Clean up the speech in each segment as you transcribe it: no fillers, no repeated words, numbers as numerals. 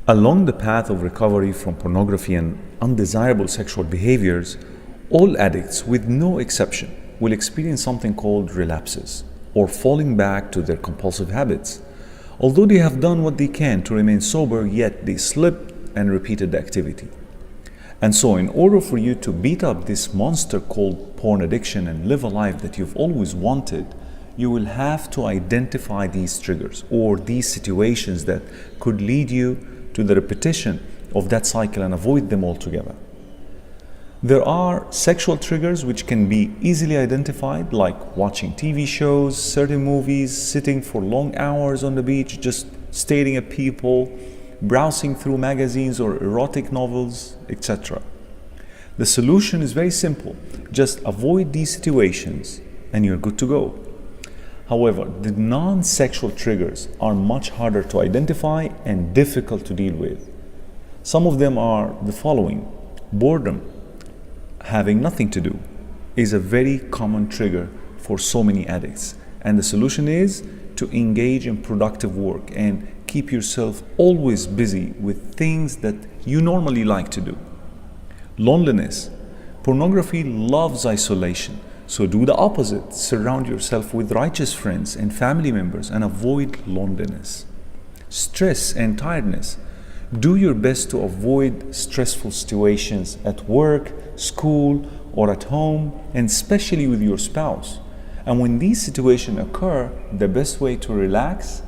Along the path of recovery from pornography and undesirable sexual behaviors, all addicts, with no exception, will experience something called relapses, or falling back to their compulsive habits. Although they have done what they can to remain sober, yet they slip and repeated the activity. And so, in order for you to beat up this monster called porn addiction and live a life that you've always wanted, you will have to identify these triggers or these situations that could lead you to the repetition of that cycle and avoid them altogether. There are sexual triggers which can be easily identified, like watching TV shows, certain movies, sitting for long hours on the beach, just staring at people, browsing through magazines or erotic novels, etc. The solution is very simple. Just avoid these situations and you're good to go. However, the non-sexual triggers are much harder to identify and difficult to deal with. Some of them are the following. Boredom, having nothing to do, is a very common trigger for so many addicts. And the solution is to engage in productive work and keep yourself always busy with things that you normally like to do. Loneliness. Pornography loves isolation. So do the opposite. Surround yourself with righteous friends and family members and avoid loneliness. Stress and tiredness. Do your best to avoid stressful situations at work, school, or at home, and especially with your spouse. And when these situations occur, the best way to relax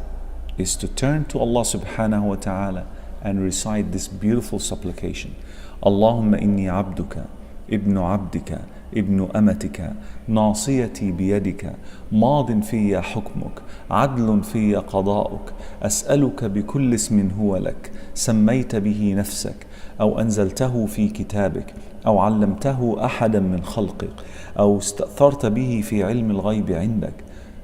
is to turn to Allah subhanahu wa ta'ala and recite this beautiful supplication. Allahumma inni abduka, ibnu abdika, ابن أمتك ناصيتي بيدك ماض في حكمك عدل في قضاؤك أسألك بكل اسم هو لك سميت به نفسك أو أنزلته في كتابك أو علمته أحدا من خلقك أو استأثرت به في علم الغيب عندك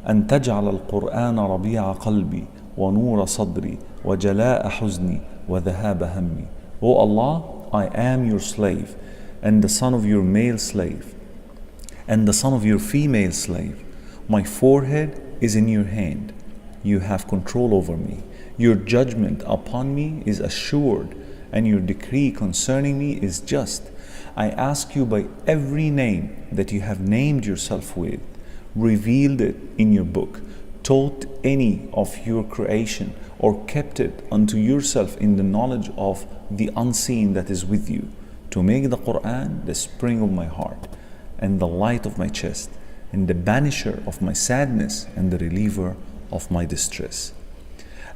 أن تجعل القرآن ربيع قلبي ونور صدري وجلاء حزني وذهاب همي. O Allah, I am your slave and the son of your male slave and the son of your female slave. My forehead is in your hand. You have control over me. Your judgment upon me is assured, and your decree concerning me is just. I ask you by every name that you have named yourself with, revealed it in your book, taught any of your creation, or kept it unto yourself in the knowledge of the unseen that is with you, to make the Quran the spring of my heart, and the light of my chest, and the banisher of my sadness, and the reliever of my distress.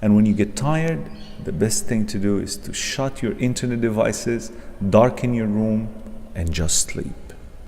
And when you get tired, the best thing to do is to shut your internet devices, darken your room, and just sleep.